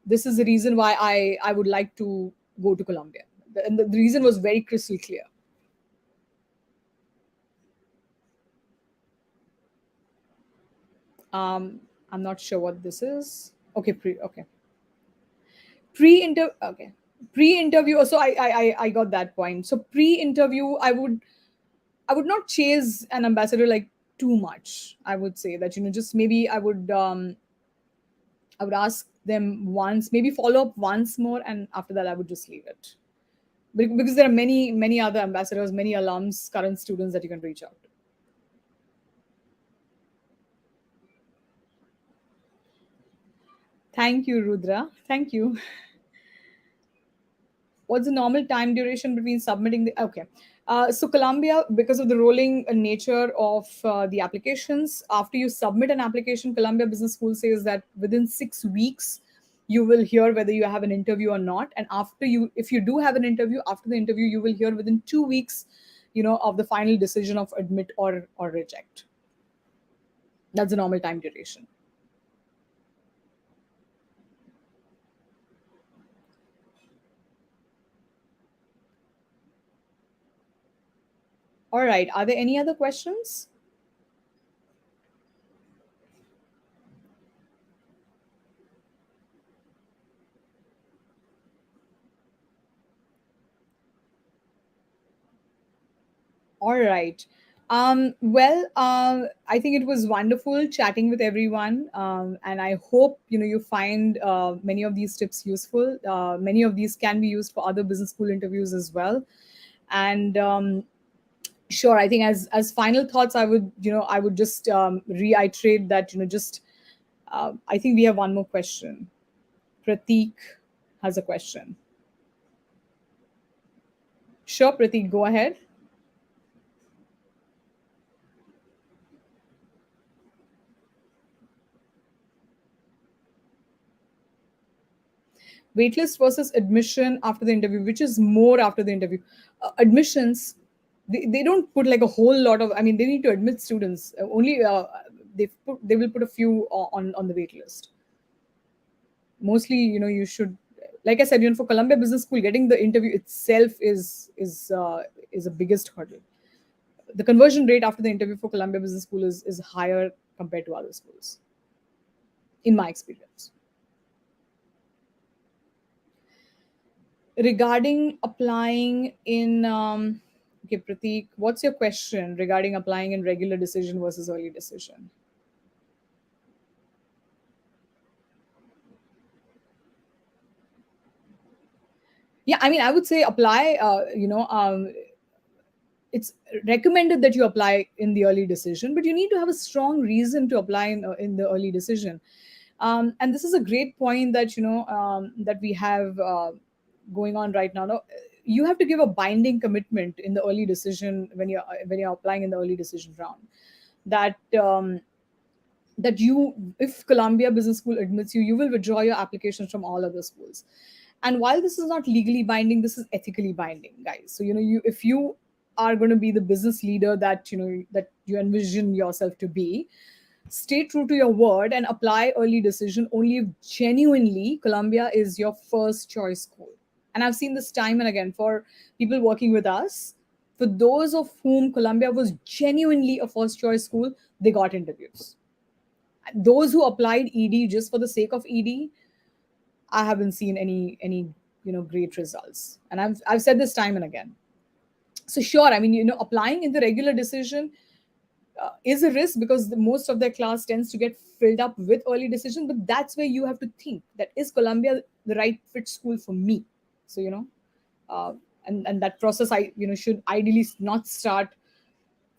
this is the reason why I would like to go to Columbia, and the reason was very crystal clear. I'm not sure what this is. Okay, pre-inter okay pre-interview. So I got that point. So pre-interview, I would not chase an ambassador like too much. I would say that just maybe I would ask them once, maybe follow up once more, and after that I would just leave it. Because there are many other ambassadors, many alums, current students that you can reach out to. Thank you, Rudra. Thank you. What's the normal time duration between submitting the okay? So Columbia, because of the rolling nature of the applications, after you submit an application, Columbia Business School says that within 6 weeks you will hear whether you have an interview or not. And after you, if you do have an interview, after the interview you will hear within 2 weeks, of the final decision of admit or reject. That's the normal time duration. All right, are there any other questions? All right. I think it was wonderful chatting with everyone, and I hope you find many of these tips useful. Many of these can be used for other business school interviews as well. And sure, I think as final thoughts, I would just reiterate that just I think we have one more question. Prateek has a question. Sure, Prateek, go ahead. Waitlist versus admission after the interview, which is more after the interview? Admissions, they don't put like a whole lot of, I mean, they need to admit students only. They will put a few on the waitlist. Mostly, you should, like I said, for Columbia Business School, getting the interview itself is a biggest hurdle. The conversion rate after the interview for Columbia Business School is higher compared to other schools, in my experience. Regarding applying in okay, Prateek, what's your question regarding applying in regular decision versus early decision? Yeah, I mean, I would say apply. It's recommended that you apply in the early decision, but you need to have a strong reason to apply in the early decision. And this is a great point that that we have going on right now. No, you have to give a binding commitment in the early decision when you're applying in the early decision round. That that you, if Columbia Business School admits you, you will withdraw your applications from all other schools. And while this is not legally binding, this is ethically binding, guys. So you if you are going to be the business leader that you envision yourself to be, stay true to your word and apply early decision only if genuinely Columbia is your first choice school. And I've seen this time and again for people working with us. For those of whom Columbia was genuinely a first choice school, they got interviews. Those who applied ED just for the sake of ED, I haven't seen any great results. And I've said this time and again. So sure, I mean, applying in the regular decision is a risk because most of their class tends to get filled up with early decision. But that's where you have to think that, is Columbia the right fit school for me? So uh, and that process should ideally not start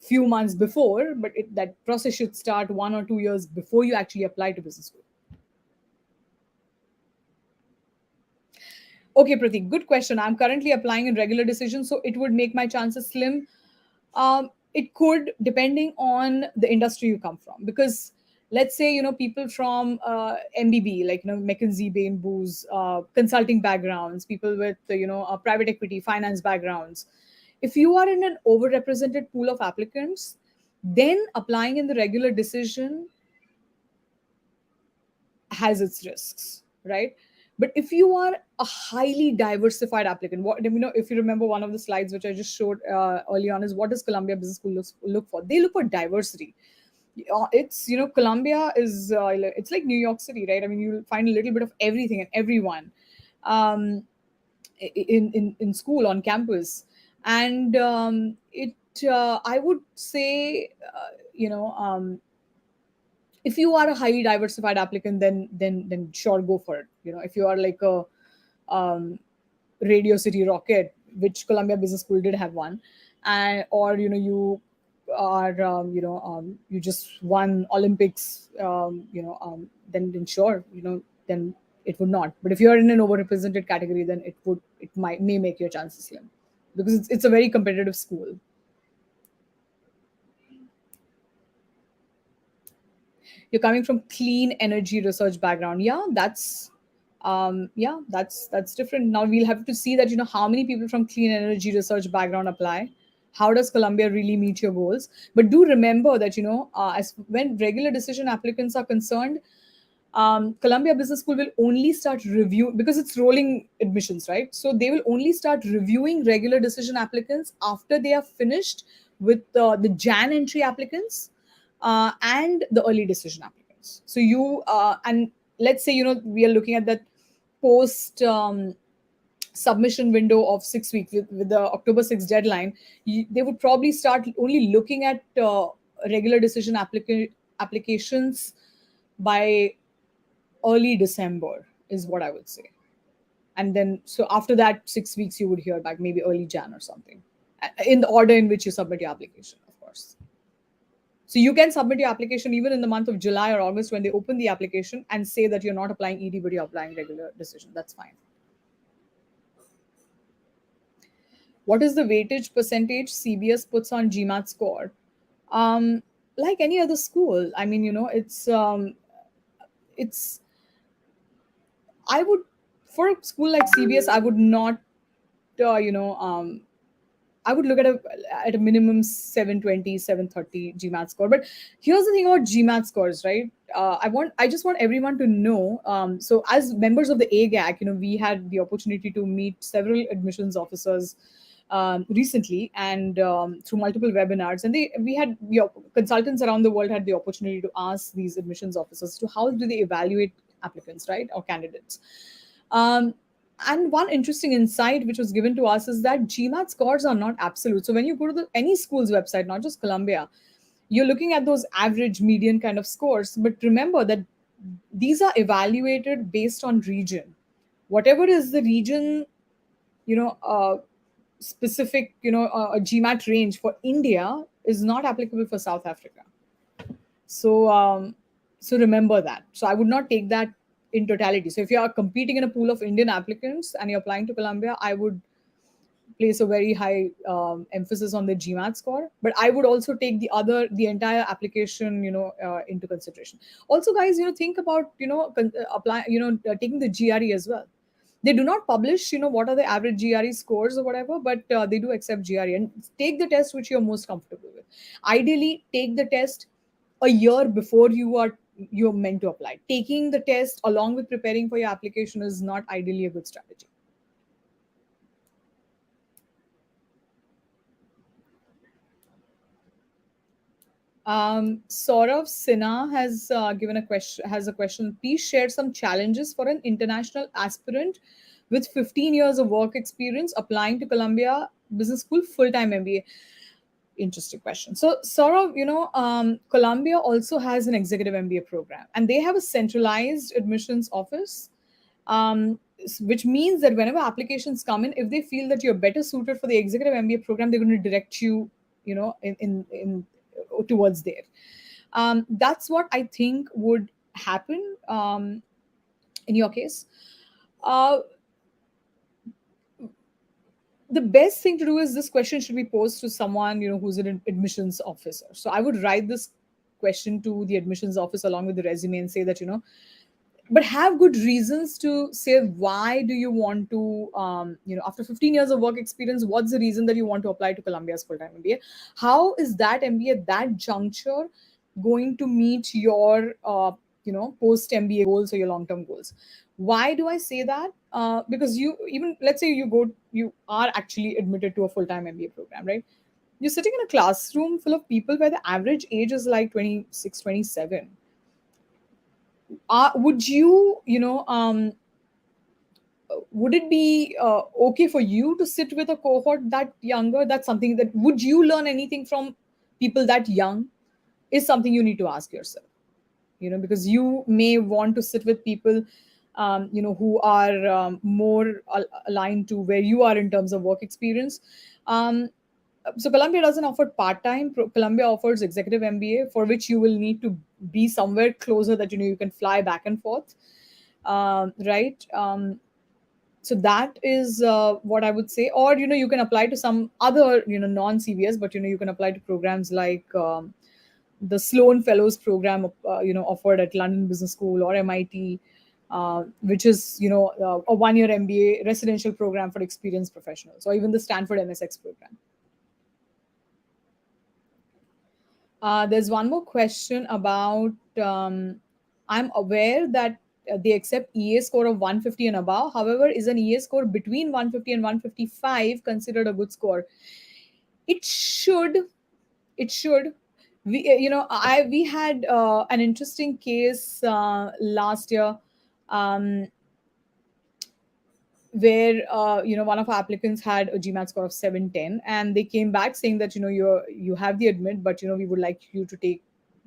few months before, but that process should start 1 or 2 years before you actually apply to business school. Okay, Pratik, good question. I'm currently applying in regular decision, so it would make my chances slim. It could, depending on the industry you come from, because let's say people from MBB, like McKinsey, Bain, Booz, consulting backgrounds, people with private equity, finance backgrounds. If you are in an overrepresented pool of applicants, then applying in the regular decision has its risks, right? But if you are a highly diversified applicant, if you remember one of the slides which I just showed early on, is what does Columbia Business School look for? They look for diversity. It's Columbia is it's like New York City, right? I mean, you'll find a little bit of everything and everyone um, in school, on campus. And it I would say if you are a highly diversified applicant, then sure, go for it. If you are like a um, Radio City Rocket, which Columbia Business School did have one, and or you are you just won Olympics, then sure, then it would not. But if you're in an overrepresented category, then it may make your chances slim, because it's a very competitive school. You're coming from clean energy research background. Yeah, that's different. Now we'll have to see that, how many people from clean energy research background apply. How does Columbia really meet your goals? But do remember that, as when regular decision applicants are concerned, Columbia Business School will only start review, because it's rolling admissions, right? So they will only start reviewing regular decision applicants after they are finished with the Jan entry applicants and the early decision applicants. So and let's say, we are looking at that post submission window of 6 weeks with the October 6th deadline. They would probably start only looking at regular decision applications by early December, is what I would say. And then, so after that 6 weeks, you would hear back, maybe early Jan or something, in the order in which you submit your application, of course. So you can submit your application even in the month of July or August when they open the application, and say that you're not applying ED, but you're applying regular decision. That's fine. What is the weightage percentage CBS puts on GMAT score? Like any other school, I mean, it's I would, for a school like CBS, I would not, uh, you know, um, I would look at a minimum 720, 730 GMAT score. But here's the thing about GMAT scores, right? I just want everyone to know. So as members of the AGAC, we had the opportunity to meet several admissions officers recently, and through multiple webinars, and we had consultants around the world had the opportunity to ask these admissions officers to how do they evaluate applicants, right, or candidates. Um, and one interesting insight which was given to us is that GMAT scores are not absolute. So when you go to any school's website, not just Columbia, you're looking at those average, median kind of scores. But remember that these are evaluated based on region. Whatever is the region, specific, a GMAT range for India is not applicable for South Africa. So, so remember that. So I would not take that in totality. So if you are competing in a pool of Indian applicants and you're applying to Columbia, I would place a very high emphasis on the GMAT score. But I would also take the entire application, into consideration. Also, guys, think about, apply, taking the GRE as well. They do not publish, what are the average GRE scores or whatever, but they do accept GRE, and take the test which you're most comfortable with. Ideally, take the test a year before you're meant to apply. Taking the test along with preparing for your application is not ideally a good strategy. Saurav Sinha has given a question. Has a question. Please share some challenges for an international aspirant with 15 years of work experience applying to Columbia Business School full-time MBA. Interesting question. So, Saurav, Columbia also has an executive MBA program, and they have a centralized admissions office, which means that whenever applications come in, if they feel that you're better suited for the executive MBA program, they're going to direct you, in towards there. That's what I think would happen in your case. Uh, the best thing to do is, this question should be posed to someone, who's an admissions officer. So I would write this question to the admissions office along with the resume and say that, but have good reasons to say why do you want to, after 15 years of work experience, what's the reason that you want to apply to Columbia's full-time MBA? How is that MBA at that juncture going to meet your post MBA goals or your long-term goals? Why do I say that? Because let's say you are actually admitted to a full-time MBA program, right? You're sitting in a classroom full of people where the average age is like 26, 27. Would would it be okay for you to sit with a cohort that younger? That's something that, would you learn anything from people that young, is something you need to ask yourself. Because you may want to sit with people who are more aligned to where you are in terms of work experience. So Columbia doesn't offer part-time. Columbia offers executive MBA, for which you will need to be somewhere closer that you can fly back and forth. right? So that is what I would say. Or you can apply to some other non CBS, but you can apply to programs like the Sloan Fellows program, offered at London Business School or MIT, which is a 1-year MBA residential program for experienced professionals, or even the Stanford MSX program. There's one more question about I'm aware that they accept EA score of 150 and above. However, is an EA score between 150 and 155 considered a good score? It should. It should. We had an interesting case last year. Um, where one of our applicants had a GMAT score of 710, and they came back saying that you have the admit, but we would like you to take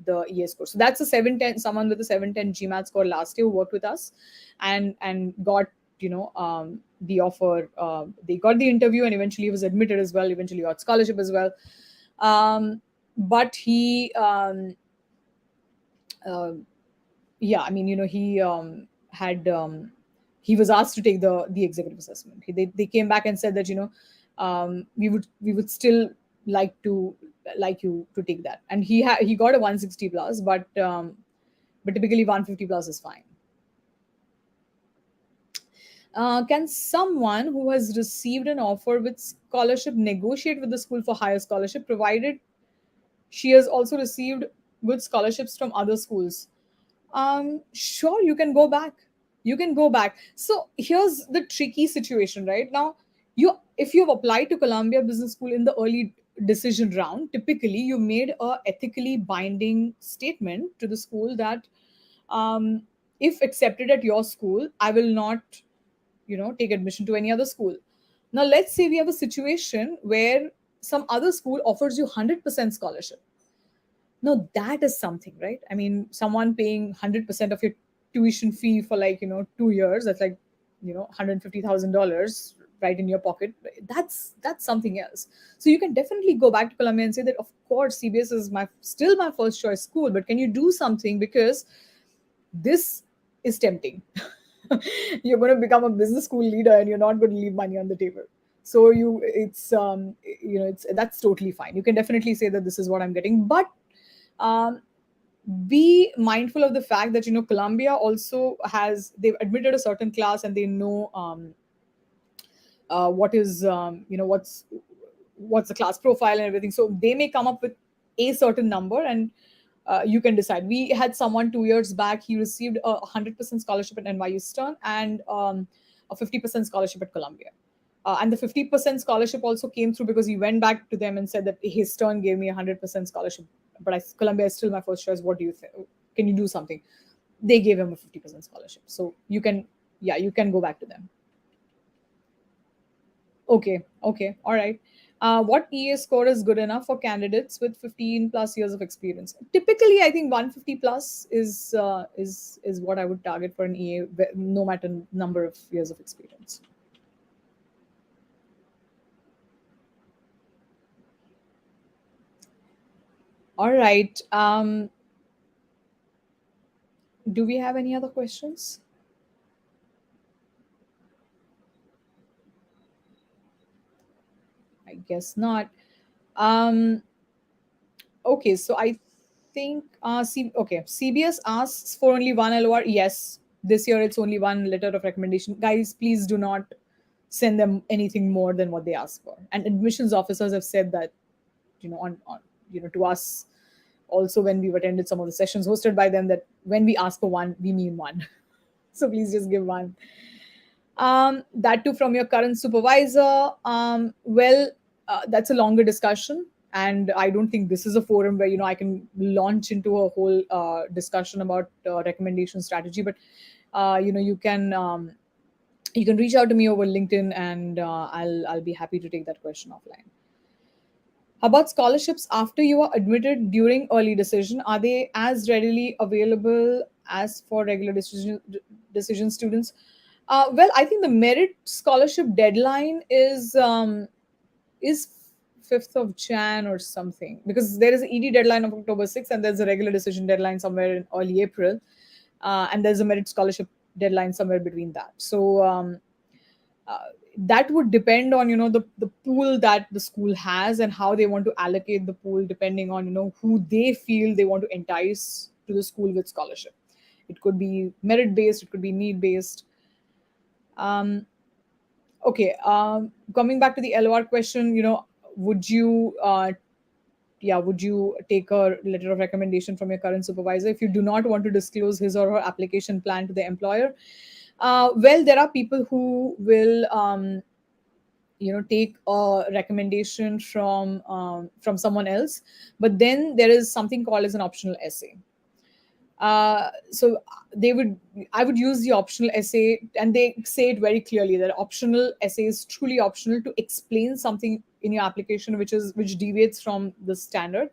the ES score. So that's a 710. Someone with a 710 GMAT score last year who worked with us, and got the offer. They got the interview and eventually was admitted as well. Eventually got scholarship as well. But he uh, yeah, I mean, had he was asked to take the executive assessment. They came back and said that we would still like you to take that, and he got a 160 plus, but typically 150 plus is fine. Can someone who has received an offer with scholarship negotiate with the school for higher scholarship, provided she has also received good scholarships from other schools? Sure, you can go back. You can go back. So here's the tricky situation right now. If you've applied to Columbia Business School in the early decision round, typically you made a ethically binding statement to the school that um, if accepted at your school, I will not take admission to any other school. Now let's say we have a situation where some other school offers you 100% scholarship. Now that is something, right? I mean, someone paying 100% of your tuition fee for 2 years, that's like $150,000 right in your pocket. That's something else. So you can definitely go back to Columbia and say that, of course, CBS is still my first choice school, but can you do something, because this is tempting. You're going to become a business school leader and you're not going to leave money on the table. So it's that's totally fine. You can definitely say that this is what I'm getting, but um, be mindful of the fact that Columbia also they've admitted a certain class, and they know what is what's the class profile and everything. So they may come up with a certain number, and you can decide. We had someone 2 years back. He received a 100% scholarship at NYU Stern, and a 50% scholarship at Columbia. And the 50% scholarship also came through because he went back to them and said that his Stern gave me a 100% scholarship, but Columbia is still my first choice. What do you think? Can you do something? They gave him a 50% scholarship. So you can go back to them. Okay, all right. What EA score is good enough for candidates with 15 plus years of experience? Typically, I think 150 plus is what I would target for an EA, no matter number of years of experience. All right. Do we have any other questions? I guess not. Um, okay, so I think CBS asks for only one LOR. Yes, this year it's only one letter of recommendation. Guys, please do not send them anything more than what they ask for. And admissions officers have said that, on to us also, when we've attended some of the sessions hosted by them, that when we ask for one, we mean one. So please just give one. That too from your current supervisor. That's a longer discussion, and I don't think this is a forum where I can launch into a whole discussion about recommendation strategy. But you can reach out to me over LinkedIn, and I'll be happy to take that question offline. How about scholarships after you are admitted during early decision? Are they as readily available as for regular decision students? Well, I think the merit scholarship deadline is 5th of Jan or something, because there is an ED deadline of October 6th, and there's a regular decision deadline somewhere in early April, and there's a merit scholarship deadline somewhere between that. So that would depend on the pool that the school has and how they want to allocate the pool, depending on who they feel they want to entice to the school with scholarship. It could be merit based, it could be need based. um, okay, coming back to the LOR question, would you would you take a letter of recommendation from your current supervisor if you do not want to disclose his or her application plan to the employer? Well, there are people who will take a recommendation from someone else, but then there is something called as an optional essay. So they would I would use the optional essay, and they say it very clearly that optional essay is truly optional to explain something in your application which deviates from the standard.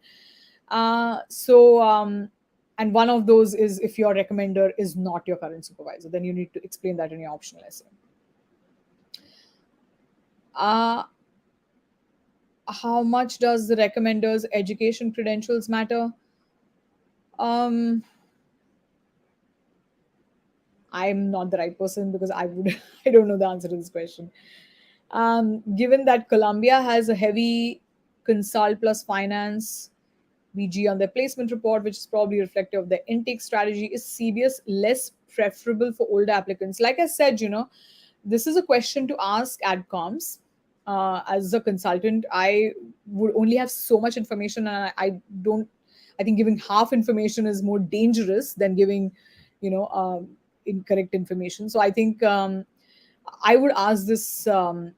And one of those is, if your recommender is not your current supervisor, then you need to explain that in your optional essay. How much does the recommender's education credentials matter? um I'm not the right person, because I don't know the answer to this question. Given that Columbia has a heavy consult plus finance BG on their placement report, which is probably reflective of their intake strategy, is CBS less preferable for older applicants? Like I said, this is a question to ask adcoms. As a consultant, I would only have so much information, and I don't. I think giving half information is more dangerous than giving, incorrect information. So I think I would ask this to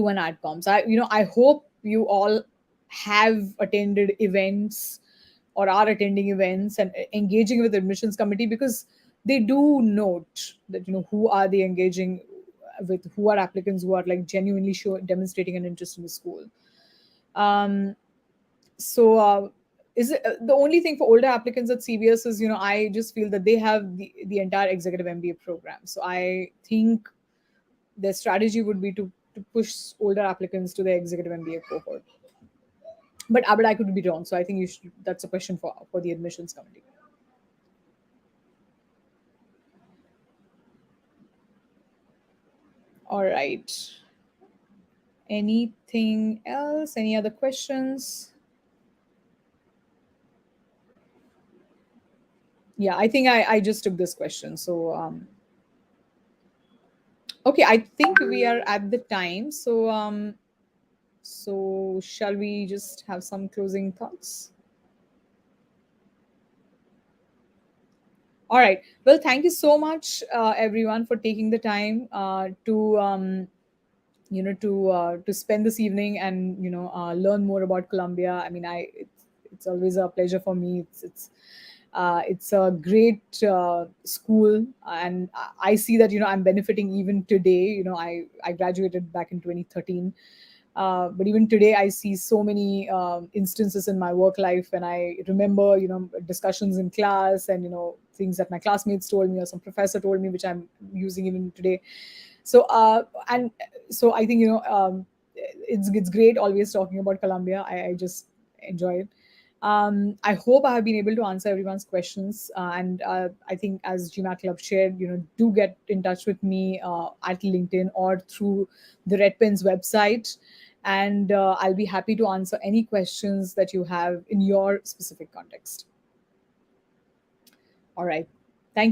an adcoms. I hope you all have attended events or are attending events and engaging with admissions committee, because they do note that who are they engaging with, who are applicants who are like genuinely demonstrating an interest in the school. um so is it the only thing for older applicants at CBS is, I just feel that they have the entire executive MBA program. So I think their strategy would be to push older applicants to the executive MBA cohort. But I could be wrong. So I think that's a question for the admissions committee. All right. Anything else? Any other questions? Yeah, I think I just took this question. So okay, I think we are at the time. So shall we just have some closing thoughts? All right. Well, thank you so much, everyone, for taking the time to spend this evening and learn more about Columbia. I mean, it's always a pleasure for me. It's a great school, and I see that I'm benefiting even today. I graduated back in 2013. But even today, I see so many instances in my work life, and I remember, discussions in class, and things that my classmates told me or some professor told me, which I'm using even today. So I think it's great always talking about Columbia. I just enjoy it. I hope I have been able to answer everyone's questions. And I think, as GMAT Club shared, do get in touch with me at LinkedIn or through the Red Pens website. And I'll be happy to answer any questions that you have in your specific context. All right.